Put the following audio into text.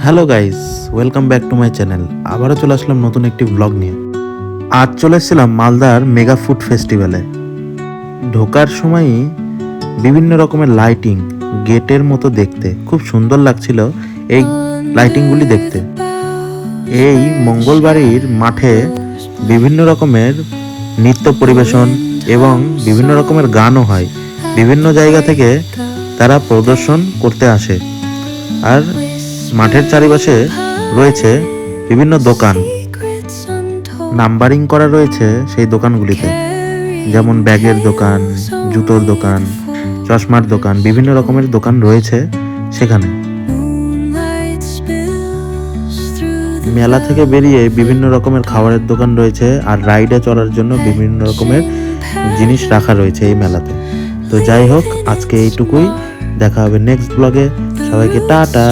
Hello guys, welcome back to my channel. আবারও চলে আসলাম নতুন একটি ব্লগ নিয়ে। আজ চলে এসেছিলাম মালদার মেগা ফুড ফেস্টিভ্যালে। ঢোকার সময়ই বিভিন্ন রকমের লাইটিং, গেটের মতো দেখতে খুব সুন্দর লাগছিল এই লাইটিংগুলি দেখতে। এই মঙ্গলবাড়ির মাঠে বিভিন্ন রকমের নৃত্য পরিবেশন এবং বিভিন্ন রকমের গানও হয়। বিভিন্ন জায়গা থেকে তারা প্রদর্শন করতে আসে। আর মাঠের চারিপাশে রয়েছে বিভিন্ন দোকান, নাম্বারিং করা রয়েছে সেই দোকানগুলিতে, যেমন ব্যাগের দোকান, জুতোর দোকান, চশমার দোকান, বিভিন্ন রকমের দোকান রয়েছে সেখানে। মেলা থেকে বেরিয়ে বিভিন্ন রকমের খাবারের দোকান রয়েছে আর রাইডে চড়ার জন্য বিভিন্ন রকমের জিনিস রাখা রয়েছে এই মেলাতে। তো যাই হোক, আজকে এইটুকুই, দেখা হবে নেক্সট ব্লগে। সবাইকে টাটা।